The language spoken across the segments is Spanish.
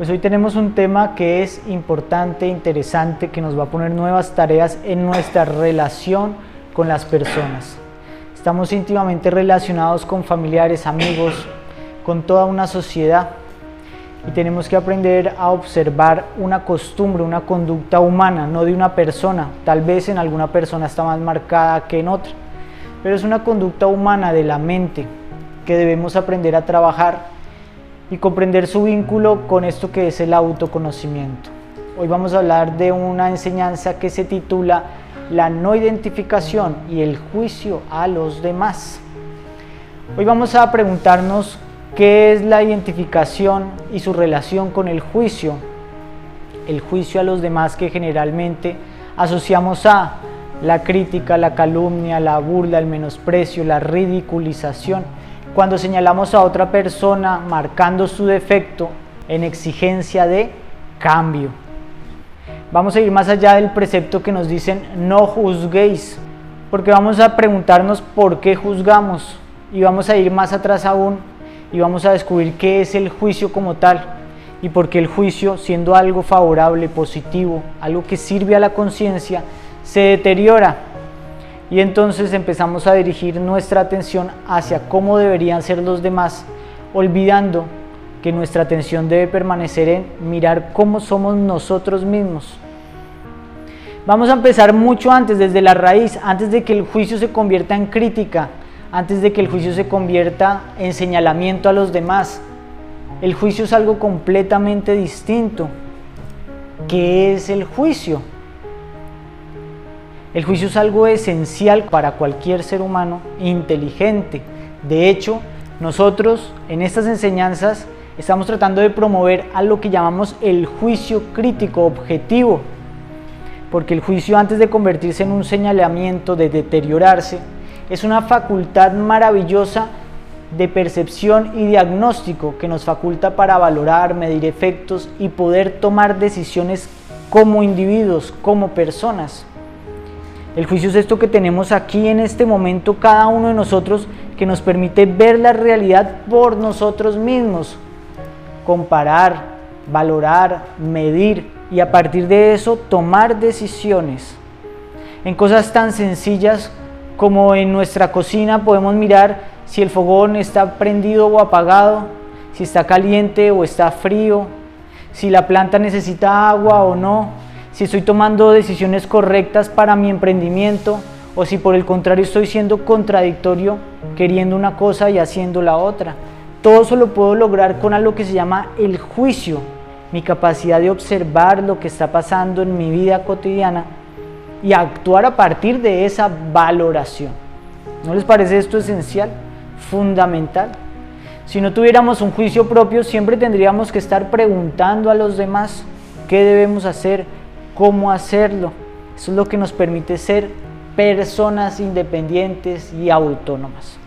Pues hoy tenemos un tema que es importante, interesante, que nos va a poner nuevas tareas en nuestra relación con las personas. Estamos íntimamente relacionados con familiares, amigos, con toda una sociedad y tenemos que aprender a observar una costumbre, una conducta humana, no de una persona. Tal vez en alguna persona está más marcada que en otra, pero es una conducta humana de la mente que debemos aprender a trabajar y comprender su vínculo con esto que es el autoconocimiento. Hoy vamos a hablar de una enseñanza que se titula la no identificación y el juicio a los demás. Hoy vamos a preguntarnos qué es la identificación y su relación con el juicio a los demás, que generalmente asociamos a la crítica, la calumnia, la burla, el menosprecio, la ridiculización, cuando señalamos a otra persona marcando su defecto en exigencia de cambio. Vamos a ir más allá del precepto que nos dicen no juzguéis, porque vamos a preguntarnos por qué juzgamos, y vamos a ir más atrás aún y vamos a descubrir qué es el juicio como tal y por qué el juicio, siendo algo favorable, positivo, algo que sirve a la conciencia, se deteriora. Y entonces empezamos a dirigir nuestra atención hacia cómo deberían ser los demás, olvidando que nuestra atención debe permanecer en mirar cómo somos nosotros mismos. Vamos a empezar mucho antes, desde la raíz, antes de que el juicio se convierta en crítica, antes de que el juicio se convierta en señalamiento a los demás. El juicio es algo completamente distinto. ¿Qué es el juicio? El juicio es algo esencial para cualquier ser humano inteligente. De hecho, nosotros en estas enseñanzas estamos tratando de promover a lo que llamamos el juicio crítico objetivo, porque el juicio, antes de convertirse en un señalamiento, de deteriorarse, es una facultad maravillosa de percepción y diagnóstico que nos faculta para valorar, medir efectos y poder tomar decisiones como individuos, como personas. El juicio es esto que tenemos aquí en este momento cada uno de nosotros, que nos permite ver la realidad por nosotros mismos, comparar, valorar, medir y a partir de eso tomar decisiones. En cosas tan sencillas como en nuestra cocina podemos mirar si el fogón está prendido o apagado, si está caliente o está frío, si la planta necesita agua o no, si estoy tomando decisiones correctas para mi emprendimiento o si por el contrario estoy siendo contradictorio, queriendo una cosa y haciendo la otra. Todo eso lo puedo lograr con algo que se llama el juicio, mi capacidad de observar lo que está pasando en mi vida cotidiana y actuar a partir de esa valoración. ¿No les parece esto esencial, fundamental? Si no tuviéramos un juicio propio, siempre tendríamos que estar preguntando a los demás qué debemos hacer, cómo hacerlo. Eso es lo que nos permite ser personas independientes y autónomas.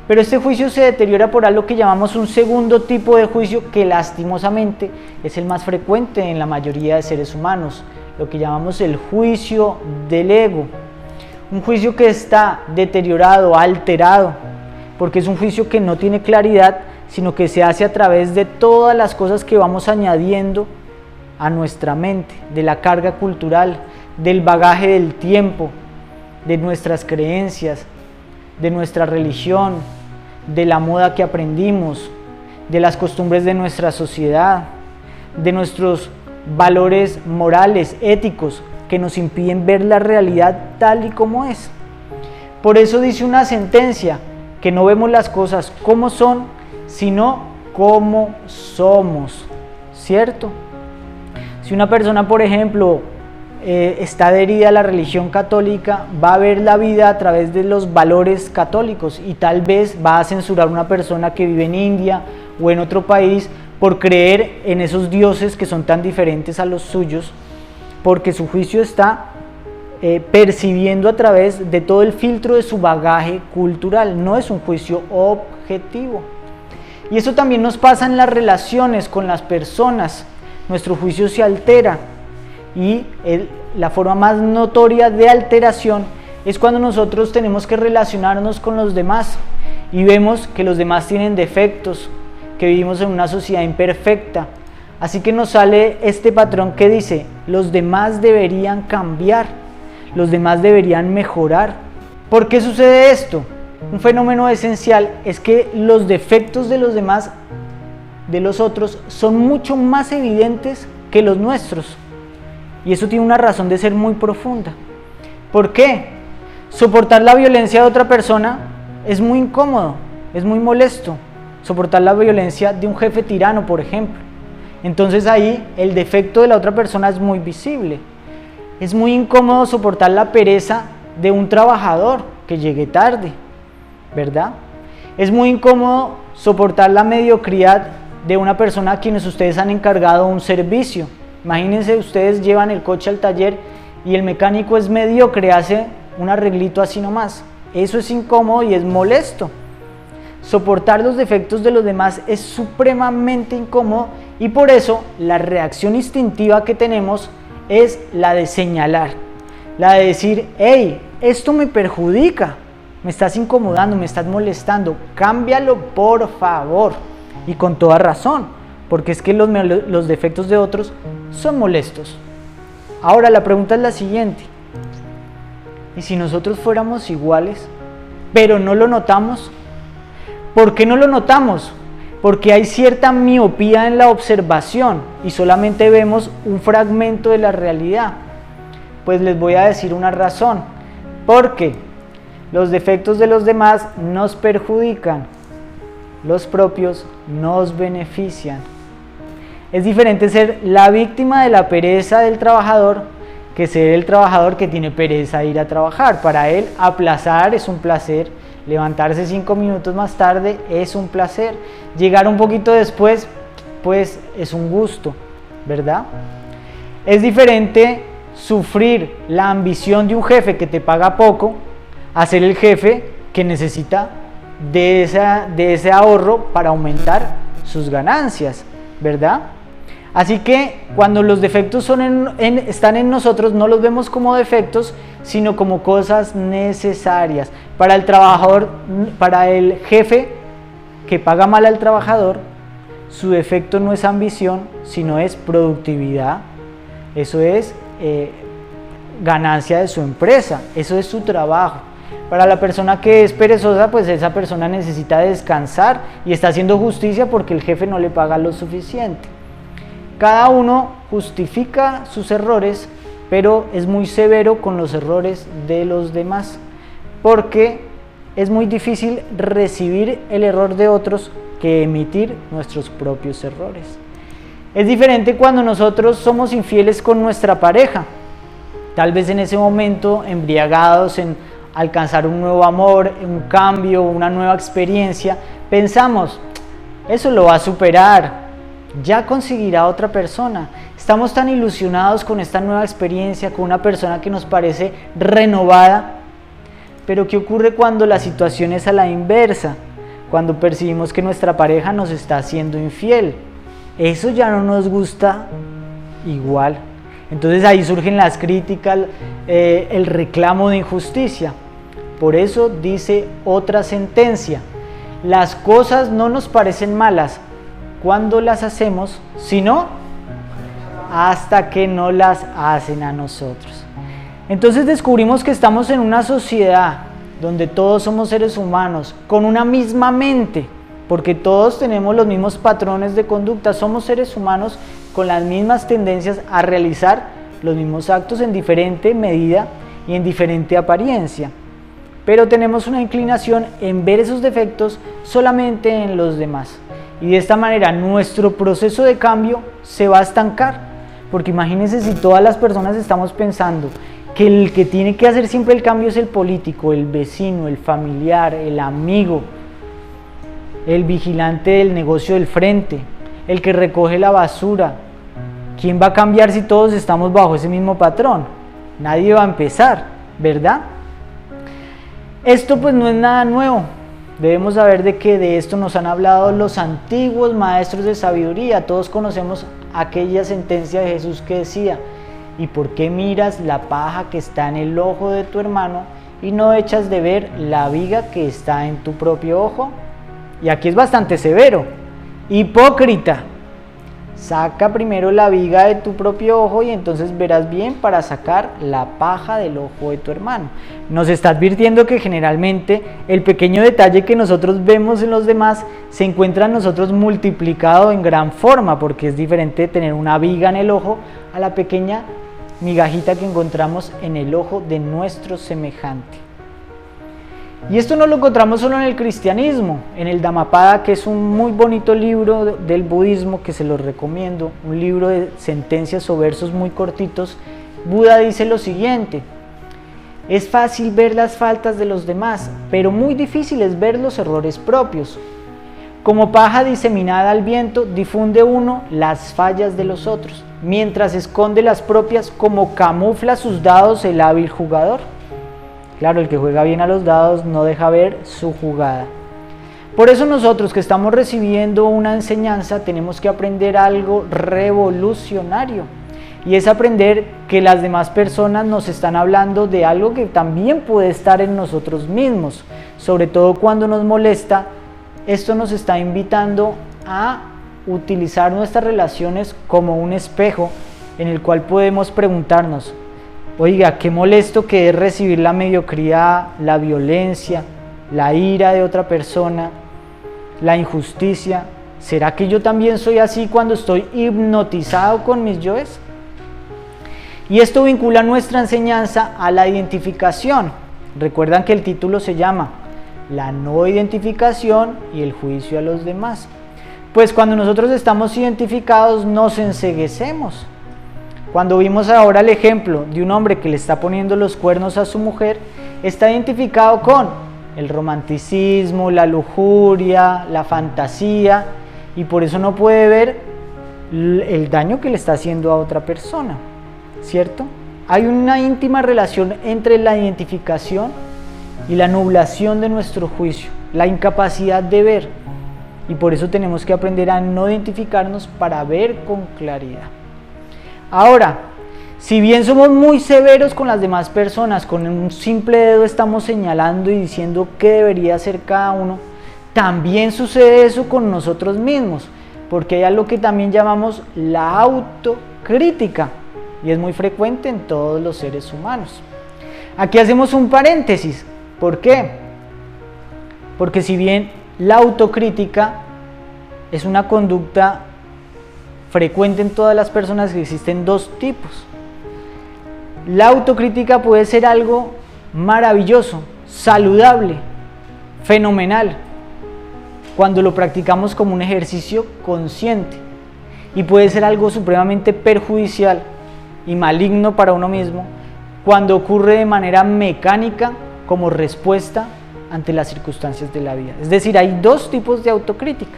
Pero este juicio se deteriora por algo que llamamos un segundo tipo de juicio, que lastimosamente es el más frecuente en la mayoría de seres humanos, lo que llamamos el juicio del ego. Un juicio que está deteriorado, alterado, porque es un juicio que no tiene claridad, sino que se hace a través de todas las cosas que vamos añadiendo a nuestra mente, de la carga cultural, del bagaje del tiempo, de nuestras creencias, de nuestra religión, de la moda que aprendimos, de las costumbres de nuestra sociedad, de nuestros valores morales, éticos, que nos impiden ver la realidad tal y como es. Por eso dice una sentencia, que no vemos las cosas como son, sino como somos, ¿cierto? Si una persona, por ejemplo, está adherida a la religión católica, va a ver la vida a través de los valores católicos y tal vez va a censurar a una persona que vive en India o en otro país por creer en esos dioses que son tan diferentes a los suyos, porque su juicio está percibiendo a través de todo el filtro de su bagaje cultural, no es un juicio objetivo. Y eso también nos pasa en las relaciones con las personas. Nuestro juicio se altera y la forma más notoria de alteración es cuando nosotros tenemos que relacionarnos con los demás y vemos que los demás tienen defectos, que vivimos en una sociedad imperfecta, Así que nos sale este patrón que dice, los demás deberían cambiar, los demás deberían mejorar. ¿Por qué sucede esto? Un fenómeno esencial es que los defectos de los demás, de los otros, son mucho más evidentes que los nuestros. Y eso tiene una razón de ser muy profunda. ¿Por qué? Soportar la violencia de otra persona es muy incómodo, es muy molesto. Soportar la violencia de un jefe tirano, por ejemplo. Entonces ahí el defecto de la otra persona es muy visible. Es muy incómodo soportar la pereza de un trabajador que llegue tarde, ¿verdad? Es muy incómodo soportar la mediocridad de una persona a quienes ustedes han encargado un servicio. Imagínense, ustedes llevan el coche al taller y el mecánico es mediocre, hace un arreglito así nomás. Eso es incómodo y es molesto. Soportar los defectos de los demás es supremamente incómodo y por eso la reacción instintiva que tenemos es la de señalar, la de decir, hey, esto me perjudica, me estás incomodando, me estás molestando, cámbialo por favor. Y con toda razón, porque es que los defectos de otros son molestos. Ahora la pregunta es la siguiente, ¿y si nosotros fuéramos iguales, pero no lo notamos? ¿Por qué no lo notamos? Porque hay cierta miopía en la observación y solamente vemos un fragmento de la realidad. Pues les voy a decir una razón. Porque los defectos de los demás nos perjudican, los propios nos benefician. Es diferente ser la víctima de la pereza del trabajador que ser el trabajador que tiene pereza de ir a trabajar. Para él aplazar es un placer, levantarse 5 minutos más tarde es un placer, llegar un poquito después pues es un gusto, ¿verdad? Es diferente sufrir la ambición de un jefe que te paga poco a ser el jefe que necesita de ese ahorro para aumentar sus ganancias, ¿verdad? Así que cuando los defectos están en nosotros, no los vemos como defectos, sino como cosas necesarias. Para el trabajador, para el jefe que paga mal al trabajador, su defecto no es ambición, sino es productividad. Eso es ganancia de su empresa, eso es su trabajo. Para la persona que es perezosa, pues esa persona necesita descansar y está haciendo justicia porque el jefe no le paga lo suficiente. Cada uno justifica sus errores, pero es muy severo con los errores de los demás, porque es muy difícil recibir el error de otros que emitir nuestros propios errores. Es diferente cuando nosotros somos infieles con nuestra pareja, tal vez en ese momento embriagados en alcanzar un nuevo amor, un cambio, una nueva experiencia, pensamos, eso lo va a superar, ya conseguirá otra persona. Estamos tan ilusionados con esta nueva experiencia, con una persona que nos parece renovada, pero ¿qué ocurre cuando la situación es a la inversa? Cuando percibimos que nuestra pareja nos está siendo infiel, eso ya no nos gusta igual. Entonces ahí surgen las críticas, el reclamo de injusticia. Por eso dice otra sentencia, las cosas no nos parecen malas cuando las hacemos, sino hasta que no las hacen a nosotros. Entonces descubrimos que estamos en una sociedad donde todos somos seres humanos, con una misma mente, porque todos tenemos los mismos patrones de conducta, somos seres humanos con las mismas tendencias a realizar los mismos actos en diferente medida y en diferente apariencia. Pero tenemos una inclinación en ver esos defectos solamente en los demás. Y de esta manera nuestro proceso de cambio se va a estancar. Porque imagínense si todas las personas estamos pensando que el que tiene que hacer siempre el cambio es el político, el vecino, el familiar, el amigo, el vigilante del negocio del frente, el que recoge la basura. ¿Quién va a cambiar si todos estamos bajo ese mismo patrón? Nadie va a empezar, ¿verdad? Esto pues no es nada nuevo. Debemos saber de que de esto nos han hablado los antiguos maestros de sabiduría. Todos conocemos aquella sentencia de Jesús que decía: ¿y por qué miras la paja que está en el ojo de tu hermano y no echas de ver la viga que está en tu propio ojo? Y aquí es bastante severo. Hipócrita, saca primero la viga de tu propio ojo y entonces verás bien para sacar la paja del ojo de tu hermano. Nos está advirtiendo que generalmente el pequeño detalle que nosotros vemos en los demás se encuentra en nosotros multiplicado en gran forma, porque es diferente tener una viga en el ojo a la pequeña migajita que encontramos en el ojo de nuestro semejante. Y esto no lo encontramos solo en el cristianismo, en el Dhammapada, que es un muy bonito libro del budismo que se los recomiendo, un libro de sentencias o versos muy cortitos. Buda dice lo siguiente: es fácil ver las faltas de los demás, pero muy difícil es ver los errores propios. Como paja diseminada al viento, difunde uno las fallas de los otros, mientras esconde las propias como camufla sus dados el hábil jugador. Claro, el que juega bien a los dados no deja ver su jugada. Por eso nosotros que estamos recibiendo una enseñanza tenemos que aprender algo revolucionario, y es aprender que las demás personas nos están hablando de algo que también puede estar en nosotros mismos. Sobre todo cuando nos molesta, esto nos está invitando a utilizar nuestras relaciones como un espejo en el cual podemos preguntarnos: oiga, qué molesto que es recibir la mediocridad, la violencia, la ira de otra persona, la injusticia. ¿Será que yo también soy así cuando estoy hipnotizado con mis yoes? Y esto vincula nuestra enseñanza a la identificación. Recuerdan que el título se llama La no identificación y el juicio a los demás. Pues cuando nosotros estamos identificados nos enceguecemos. Cuando vimos ahora el ejemplo de un hombre que le está poniendo los cuernos a su mujer, está identificado con el romanticismo, la lujuria, la fantasía, y por eso no puede ver el daño que le está haciendo a otra persona, ¿cierto? Hay una íntima relación entre la identificación y la nublación de nuestro juicio, la incapacidad de ver, y por eso tenemos que aprender a no identificarnos para ver con claridad. Ahora, si bien somos muy severos con las demás personas, con un simple dedo estamos señalando y diciendo qué debería hacer cada uno, también sucede eso con nosotros mismos, porque hay algo que también llamamos la autocrítica, y es muy frecuente en todos los seres humanos. Aquí hacemos un paréntesis. ¿Por qué? Porque si bien la autocrítica es una conducta frecuente en todas las personas, que existen dos tipos. La autocrítica puede ser algo maravilloso, saludable, fenomenal, cuando lo practicamos como un ejercicio consciente, y puede ser algo supremamente perjudicial y maligno para uno mismo cuando ocurre de manera mecánica como respuesta ante las circunstancias de la vida. Es decir, hay dos tipos de autocrítica.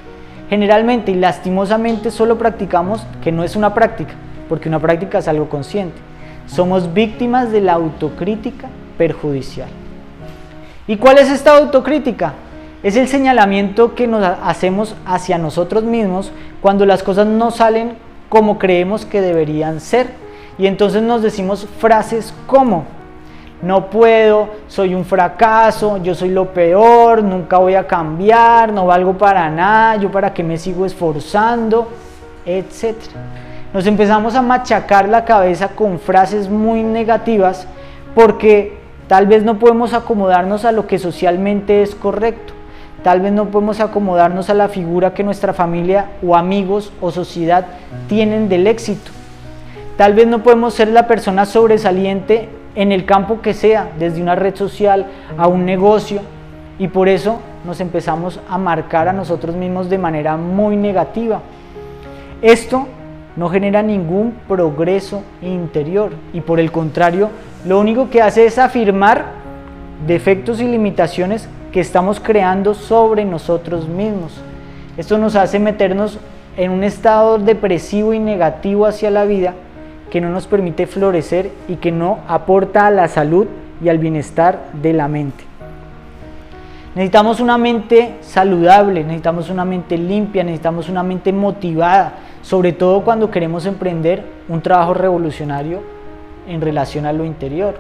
Generalmente y lastimosamente solo practicamos, que no es una práctica, porque una práctica es algo consciente. Somos víctimas de la autocrítica perjudicial. ¿Y cuál es esta autocrítica? Es el señalamiento que nos hacemos hacia nosotros mismos cuando las cosas no salen como creemos que deberían ser. Y entonces nos decimos frases como: no puedo, soy un fracaso, yo soy lo peor, nunca voy a cambiar, no valgo para nada, yo para qué me sigo esforzando, etc. Nos empezamos a machacar la cabeza con frases muy negativas porque tal vez no podemos acomodarnos a lo que socialmente es correcto, tal vez no podemos acomodarnos a la figura que nuestra familia o amigos o sociedad tienen del éxito, tal vez no podemos ser la persona sobresaliente en el campo que sea, desde una red social a un negocio, y por eso nos empezamos a marcar a nosotros mismos de manera muy negativa. Esto no genera ningún progreso interior y por el contrario, lo único que hace es afirmar defectos y limitaciones que estamos creando sobre nosotros mismos. Esto nos hace meternos en un estado depresivo y negativo hacia la vida, que no nos permite florecer y que no aporta a la salud y al bienestar de la mente. Necesitamos una mente saludable, necesitamos una mente limpia, necesitamos una mente motivada, sobre todo cuando queremos emprender un trabajo revolucionario en relación a lo interior.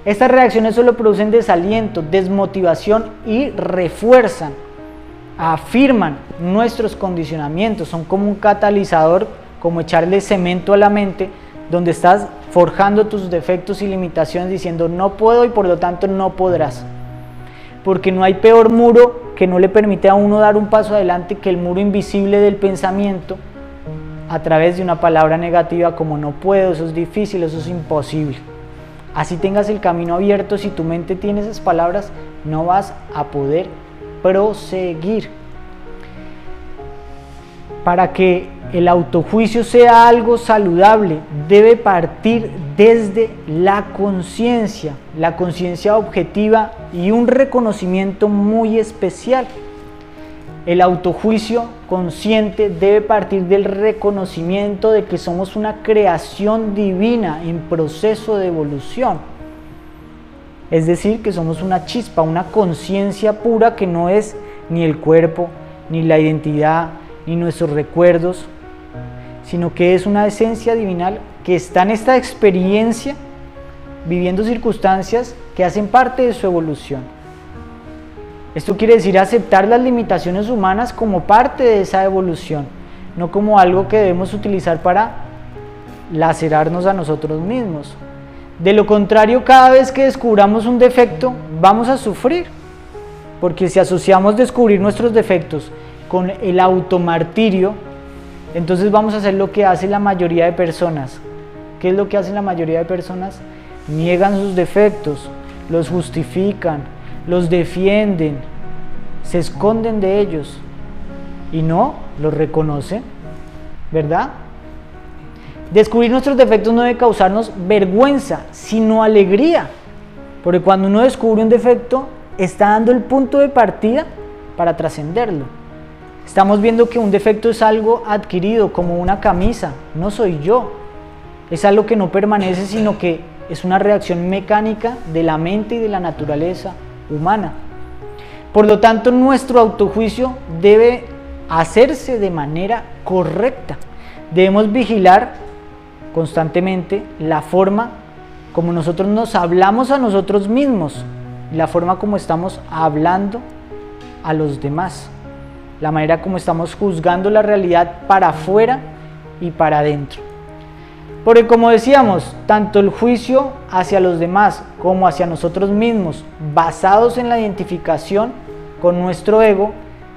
Estas reacciones solo producen desaliento, desmotivación y refuerzan afirman nuestros condicionamientos, son como un catalizador, como echarle cemento a la mente, donde estás forjando tus defectos y limitaciones diciendo no puedo y por lo tanto no podrás. Porque no hay peor muro que no le permite a uno dar un paso adelante que el muro invisible del pensamiento a través de una palabra negativa como no puedo, eso es difícil, eso es imposible. Así tengas el camino abierto, si tu mente tiene esas palabras, no vas a poder proseguir. Para que el autojuicio sea algo saludable, debe partir desde la conciencia objetiva y un reconocimiento muy especial. El autojuicio consciente debe partir del reconocimiento de que somos una creación divina en proceso de evolución. Es decir, que somos una chispa, una conciencia pura que no es ni el cuerpo, ni la identidad, ni nuestros recuerdos, sino que es una esencia divinal que está en esta experiencia, viviendo circunstancias que hacen parte de su evolución. Esto quiere decir aceptar las limitaciones humanas como parte de esa evolución, no como algo que debemos utilizar para lacerarnos a nosotros mismos. De lo contrario, cada vez que descubramos un defecto, vamos a sufrir, porque si asociamos descubrir nuestros defectos con el automartirio, entonces vamos a hacer lo que hace la mayoría de personas. ¿Qué es lo que hacen la mayoría de personas? Niegan sus defectos, los justifican, los defienden, se esconden de ellos y no los reconocen, ¿verdad? Descubrir nuestros defectos no debe causarnos vergüenza, sino alegría, porque cuando uno descubre un defecto, está dando el punto de partida para trascenderlo. Estamos viendo que un defecto es algo adquirido, como una camisa, no soy yo, es algo que no permanece, sino que es una reacción mecánica de la mente y de la naturaleza humana. Por lo tanto, nuestro autojuicio debe hacerse de manera correcta. Debemos vigilar constantemente la forma como nosotros nos hablamos a nosotros mismos, la forma como estamos hablando a los demás, la manera como estamos juzgando la realidad para afuera y para adentro. Porque como decíamos, tanto el juicio hacia los demás como hacia nosotros mismos, basados en la identificación con nuestro ego,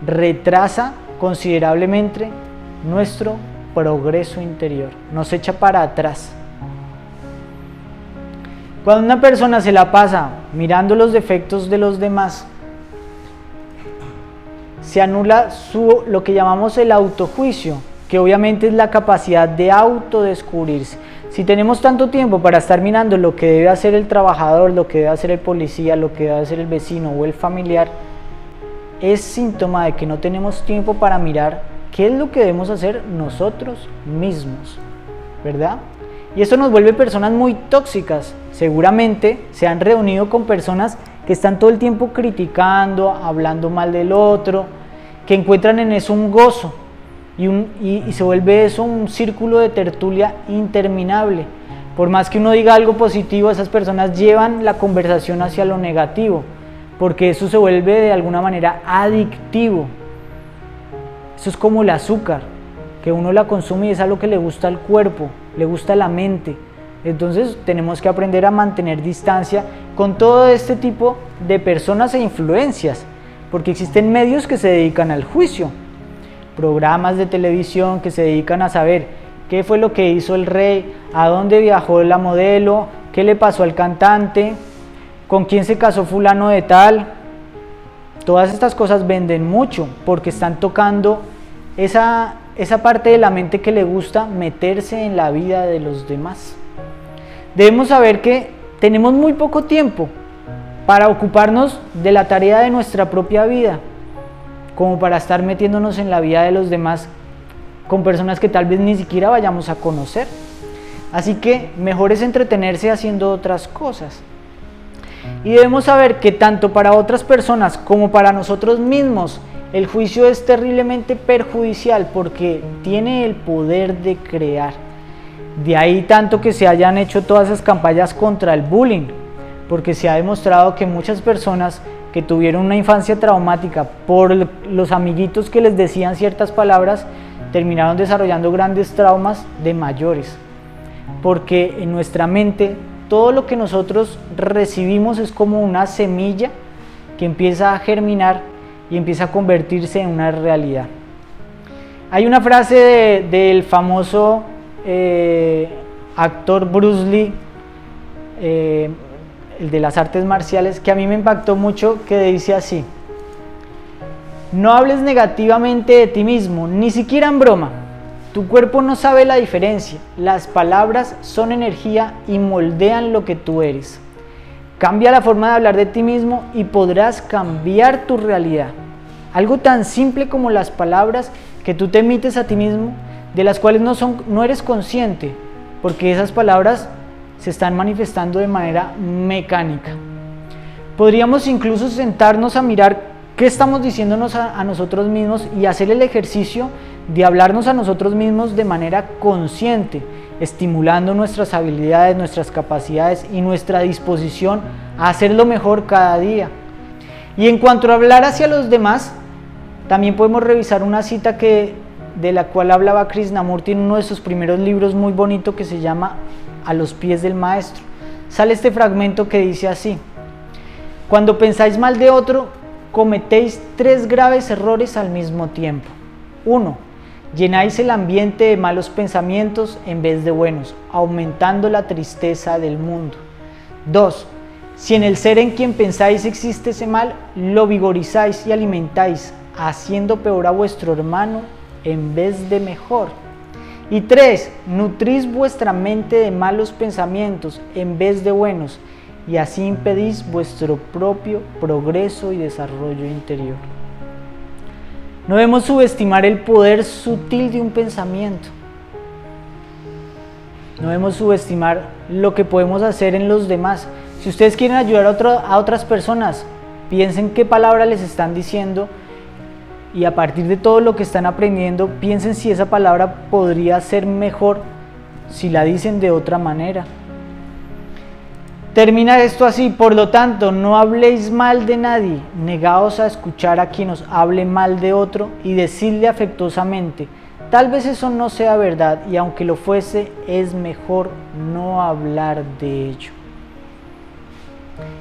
retrasa considerablemente nuestro progreso interior, nos echa para atrás. Cuando una persona se la pasa mirando los defectos de los demás, se anula lo que llamamos el autojuicio, que obviamente es la capacidad de autodescubrirse. Si tenemos tanto tiempo para estar mirando lo que debe hacer el trabajador, lo que debe hacer el policía, lo que debe hacer el vecino o el familiar, es síntoma de que no tenemos tiempo para mirar qué es lo que debemos hacer nosotros mismos, ¿verdad? Y eso nos vuelve personas muy tóxicas. Seguramente se han reunido con personas que están todo el tiempo criticando, hablando mal del otro, que encuentran en eso un gozo y se vuelve eso un círculo de tertulia interminable. Por más que uno diga algo positivo, esas personas llevan la conversación hacia lo negativo, porque eso se vuelve de alguna manera adictivo. Eso es como el azúcar, que uno la consume y es algo que le gusta al cuerpo, le gusta a la mente. Entonces tenemos que aprender a mantener distancia con todo este tipo de personas e influencias, porque existen medios que se dedican al juicio, programas de televisión que se dedican a saber qué fue lo que hizo el rey, a dónde viajó la modelo, qué le pasó al cantante, con quién se casó fulano de tal. Todas estas cosas venden mucho porque están tocando esa parte de la mente que le gusta meterse en la vida de los demás. Debemos saber que tenemos muy poco tiempo para ocuparnos de la tarea de nuestra propia vida, como para estar metiéndonos en la vida de los demás con personas que tal vez ni siquiera vayamos a conocer. Así que mejor es entretenerse haciendo otras cosas. Y debemos saber que tanto para otras personas como para nosotros mismos, el juicio es terriblemente perjudicial porque tiene el poder de crear. De ahí tanto que se hayan hecho todas esas campañas contra el bullying, porque se ha demostrado que muchas personas que tuvieron una infancia traumática por los amiguitos que les decían ciertas palabras, terminaron desarrollando grandes traumas de mayores, porque en nuestra mente todo lo que nosotros recibimos es como una semilla que empieza a germinar y empieza a convertirse en una realidad. Hay una frase del famoso actor Bruce Lee, el de las artes marciales, que a mí me impactó mucho, que dice así: no hables negativamente de ti mismo, ni siquiera en broma. Tu cuerpo no sabe la diferencia. Las palabras son energía y moldean lo que tú eres. Cambia la forma de hablar de ti mismo y podrás cambiar tu realidad. Algo tan simple como las palabras que tú te emites a ti mismo, de las cuales no eres consciente, porque esas palabras se están manifestando de manera mecánica. Podríamos incluso sentarnos a mirar qué estamos diciéndonos a nosotros mismos y hacer el ejercicio de hablarnos a nosotros mismos de manera consciente, estimulando nuestras habilidades, nuestras capacidades y nuestra disposición a hacerlo mejor cada día. Y en cuanto a hablar hacia los demás, también podemos revisar una cita de la cual hablaba Krishnamurti en uno de sus primeros libros muy bonito, que se llama A los pies del maestro. Sale este fragmento que dice así: cuando pensáis mal de otro, cometéis 3 graves errores al mismo tiempo. 1. Llenáis el ambiente de malos pensamientos en vez de buenos, aumentando la tristeza del mundo. 2. Si en el ser en quien pensáis existe ese mal, lo vigorizáis y alimentáis, haciendo peor a vuestro hermano en vez de mejor. Y 3. Nutrís vuestra mente de malos pensamientos en vez de buenos, y así impedís vuestro propio progreso y desarrollo interior. No debemos subestimar el poder sutil de un pensamiento. No debemos subestimar lo que podemos hacer en los demás. Si ustedes quieren ayudar a otras personas, piensen qué palabra les están diciendo, y a partir de todo lo que están aprendiendo, piensen si esa palabra podría ser mejor si la dicen de otra manera. Termina esto así: por lo tanto, no habléis mal de nadie, negaos a escuchar a quien os hable mal de otro y decidle afectuosamente: tal vez eso no sea verdad, y aunque lo fuese, es mejor no hablar de ello.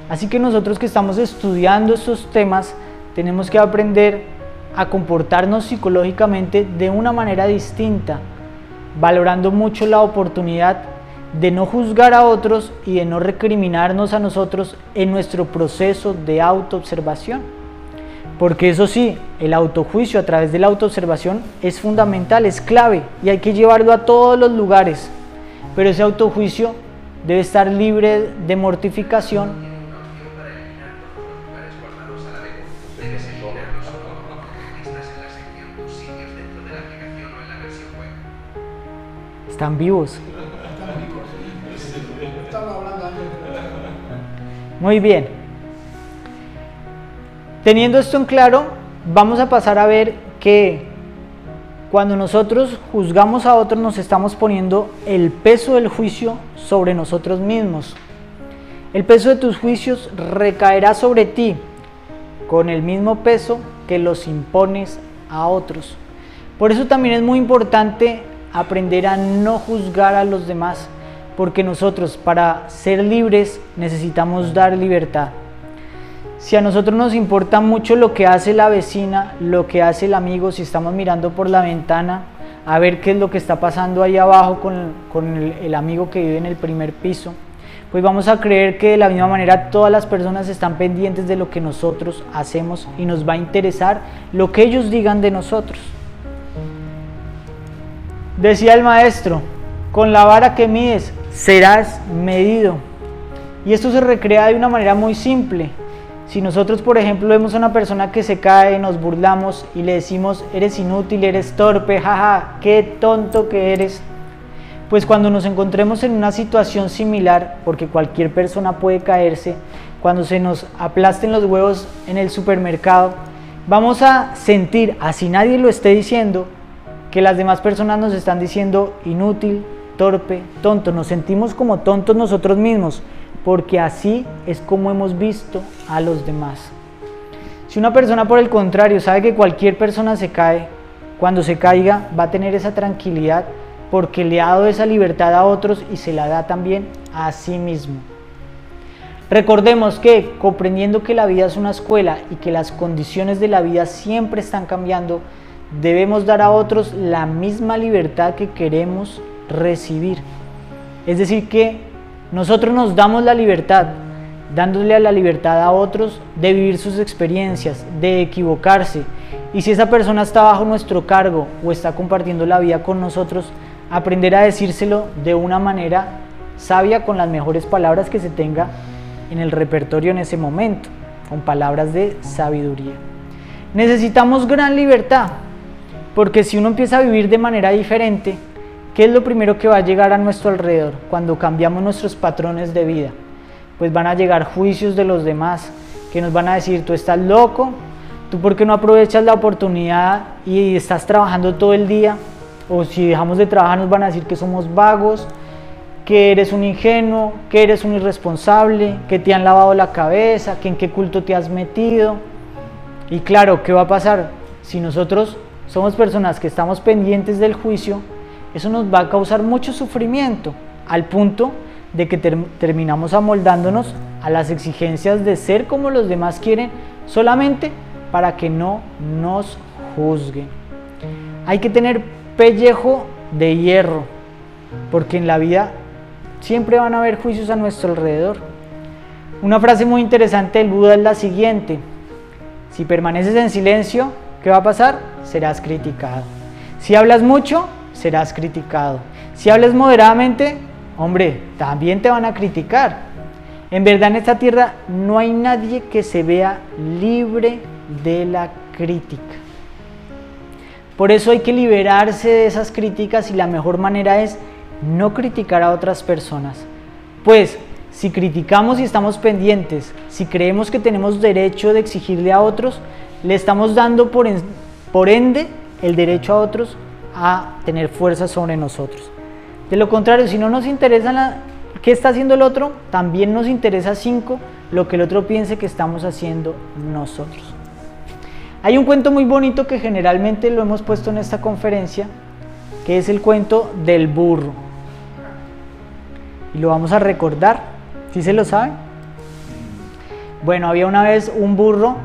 Así que nosotros que estamos estudiando estos temas, tenemos que aprender a comportarnos psicológicamente de una manera distinta, valorando mucho la oportunidad de no juzgar a otros y de no recriminarnos a nosotros en nuestro proceso de autoobservación. Porque eso sí, el autojuicio a través de la autoobservación es fundamental, es clave, y hay que llevarlo a todos los lugares. Pero ese autojuicio debe estar libre de mortificación. Están vivos. Muy bien. Teniendo esto en claro, vamos a pasar a ver que cuando nosotros juzgamos a otros, nos estamos poniendo el peso del juicio sobre nosotros mismos. El peso de tus juicios recaerá sobre ti con el mismo peso que los impones a otros. Por eso también es muy importante aprender a no juzgar a los demás, porque nosotros, para ser libres, necesitamos dar libertad. Si a nosotros nos importa mucho lo que hace la vecina, lo que hace el amigo, si estamos mirando por la ventana a ver qué es lo que está pasando ahí abajo con el amigo que vive en el primer piso, pues vamos a creer que de la misma manera todas las personas están pendientes de lo que nosotros hacemos y nos va a interesar lo que ellos digan de nosotros. Decía el maestro: con la vara que mides serás medido. Y esto se recrea de una manera muy simple. Si nosotros, por ejemplo, vemos a una persona que se cae, nos burlamos y le decimos: eres inútil, eres torpe, jaja, qué tonto que eres. Pues cuando nos encontremos en una situación similar, porque cualquier persona puede caerse, cuando se nos aplasten los huevos en el supermercado, vamos a sentir, así nadie lo esté diciendo, que las demás personas nos están diciendo inútil, torpe, tonto. Nos sentimos como tontos nosotros mismos, porque así es como hemos visto a los demás. Si una persona, por el contrario, sabe que cualquier persona se cae, cuando se caiga va a tener esa tranquilidad porque le ha dado esa libertad a otros y se la da también a sí mismo. Recordemos que, comprendiendo que la vida es una escuela y que las condiciones de la vida siempre están cambiando, debemos dar a otros la misma libertad que queremos recibir. Es decir, que nosotros nos damos la libertad, dándole la libertad a otros de vivir sus experiencias, de equivocarse. Y si esa persona está bajo nuestro cargo o está compartiendo la vida con nosotros, aprender a decírselo de una manera sabia, con las mejores palabras que se tenga en el repertorio en ese momento, con palabras de sabiduría. Necesitamos gran libertad, porque si uno empieza a vivir de manera diferente, ¿qué es lo primero que va a llegar a nuestro alrededor cuando cambiamos nuestros patrones de vida? Pues van a llegar juicios de los demás, que nos van a decir: tú estás loco, tú por qué no aprovechas la oportunidad y estás trabajando todo el día, o si dejamos de trabajar nos van a decir que somos vagos, que eres un ingenuo, que eres un irresponsable, que te han lavado la cabeza, que en qué culto te has metido. Y claro, ¿qué va a pasar? Si nosotros somos personas que estamos pendientes del juicio, eso nos va a causar mucho sufrimiento, al punto de que terminamos amoldándonos a las exigencias de ser como los demás quieren, solamente para que no nos juzguen. Hay que tener pellejo de hierro, porque en la vida siempre van a haber juicios a nuestro alrededor. Una frase muy interesante del Buda es la siguiente: si permaneces en silencio, ¿qué va a pasar? Serás criticado. Si hablas mucho, serás criticado. Si hablas moderadamente, hombre, también te van a criticar. En verdad, en esta tierra no hay nadie que se vea libre de la crítica. Por eso hay que liberarse de esas críticas, y la mejor manera es no criticar a otras personas. Pues si criticamos y estamos pendientes, si creemos que tenemos derecho de exigirle a otros, le estamos dando por ende el derecho a otros a tener fuerza sobre nosotros. De lo contrario, si no nos interesa qué está haciendo el otro, también nos interesa lo que el otro piense que estamos haciendo nosotros. Hay un cuento muy bonito que generalmente lo hemos puesto en esta conferencia, que es el cuento del burro. Y lo vamos a recordar. ¿Sí se lo saben? Bueno, había una vez un burro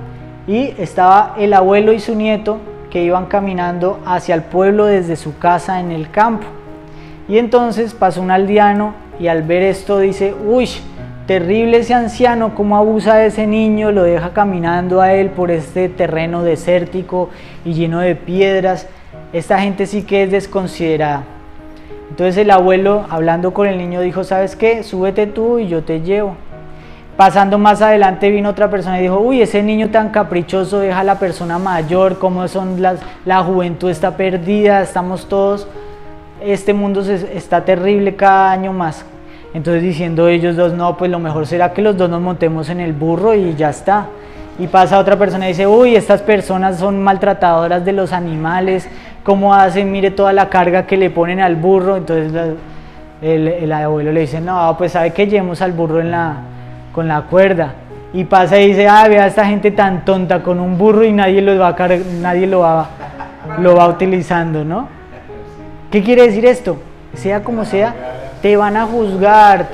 y estaba el abuelo y su nieto que iban caminando hacia el pueblo desde su casa en el campo. Y entonces pasó un aldeano y al ver esto dice: uy, terrible ese anciano, cómo abusa de ese niño, lo deja caminando a él por este terreno desértico y lleno de piedras. Esta gente sí que es desconsiderada. Entonces el abuelo, hablando con el niño, dijo: ¿sabes qué? Súbete tú y yo te llevo. Pasando más adelante vino otra persona y dijo: uy, ese niño tan caprichoso deja a la persona mayor, cómo son la juventud está perdida, estamos todos, este mundo está terrible cada año más. Entonces diciendo ellos dos: no, pues lo mejor será que los dos nos montemos en el burro y ya está. Y pasa otra persona y dice: uy, estas personas son maltratadoras de los animales, ¿cómo hacen? Mire toda la carga que le ponen al burro. Entonces el abuelo le dice: no, pues sabe que llevemos al burro con la cuerda. Y pasa y dice: vea esta gente tan tonta con un burro y nadie lo va utilizando, ¿no? ¿Qué quiere decir esto? Sea como sea, te van a juzgar,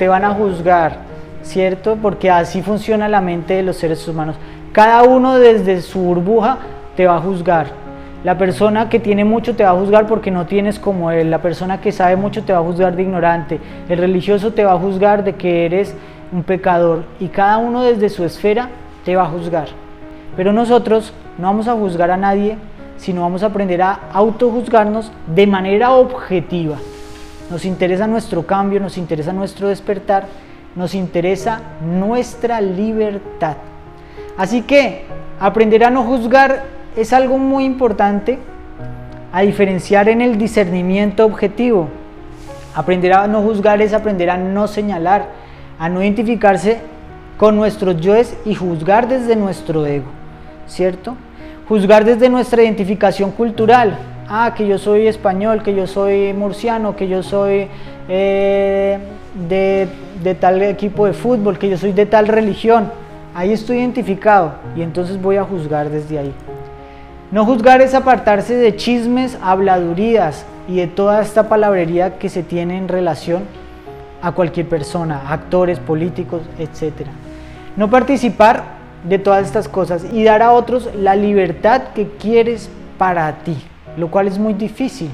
¿cierto? Porque así funciona la mente de los seres humanos. Cada uno desde su burbuja te va a juzgar. La persona que tiene mucho te va a juzgar porque no tienes como él. La persona que sabe mucho te va a juzgar de ignorante. El religioso te va a juzgar de que eres un pecador. Y cada uno desde su esfera te va a juzgar. Pero nosotros no vamos a juzgar a nadie, sino vamos a aprender a autojuzgarnos de manera objetiva. Nos interesa nuestro cambio, nos interesa nuestro despertar, nos interesa nuestra libertad. Así que aprender a no juzgar es algo muy importante, a diferenciar en el discernimiento objetivo. Aprender a no juzgar es aprender a no señalar, a no identificarse con nuestros yoes y juzgar desde nuestro ego, ¿cierto? Juzgar desde nuestra identificación cultural. que yo soy español, que yo soy murciano, que yo soy de tal equipo de fútbol, que yo soy de tal religión. Ahí estoy identificado y entonces voy a juzgar desde ahí. No juzgar es apartarse de chismes, habladurías y de toda esta palabrería que se tiene en relación a cualquier persona, actores, políticos, etc. No participar de todas estas cosas y dar a otros la libertad que quieres para ti, lo cual es muy difícil,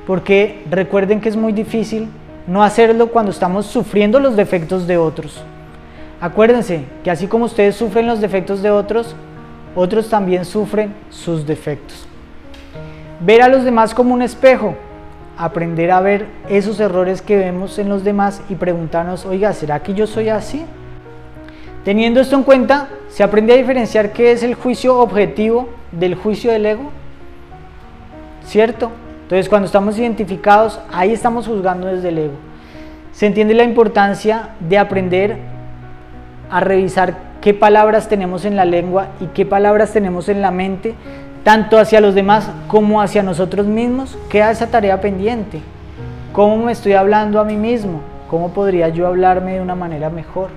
porque recuerden que es muy difícil no hacerlo cuando estamos sufriendo los defectos de otros. Acuérdense que así como ustedes sufren los defectos de otros, otros también sufren sus defectos. Ver a los demás como un espejo, aprender a ver esos errores que vemos en los demás y preguntarnos, oiga, ¿será que yo soy así? Teniendo esto en cuenta, se aprende a diferenciar qué es el juicio objetivo del juicio del ego, ¿cierto? Entonces, cuando estamos identificados, ahí estamos juzgando desde el ego. Se entiende la importancia de aprender a revisar qué palabras tenemos en la lengua y qué palabras tenemos en la mente, tanto hacia los demás como hacia nosotros mismos. Queda esa tarea pendiente. ¿Cómo me estoy hablando a mí mismo? ¿Cómo podría yo hablarme de una manera mejor?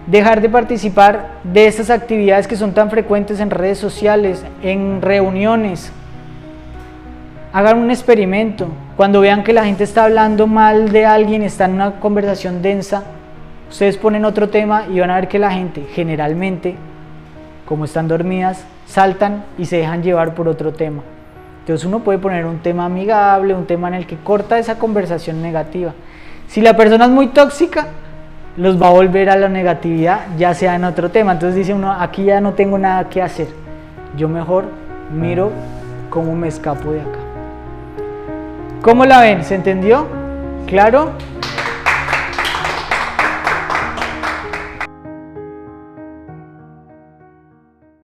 Dejar de participar de estas actividades que son tan frecuentes en redes sociales, en reuniones. Hagan un experimento. Cuando vean que la gente está hablando mal de alguien, está en una conversación densa, ustedes ponen otro tema y van a ver que la gente generalmente, como están dormidas, saltan y se dejan llevar por otro tema. Entonces uno puede poner un tema amigable, un tema en el que corta esa conversación negativa. Si la persona es muy tóxica, los va a volver a la negatividad, ya sea en otro tema. Entonces dice uno, aquí ya no tengo nada que hacer, yo mejor miro cómo me escapo de acá. ¿Cómo la ven? ¿Se entendió? ¿Claro?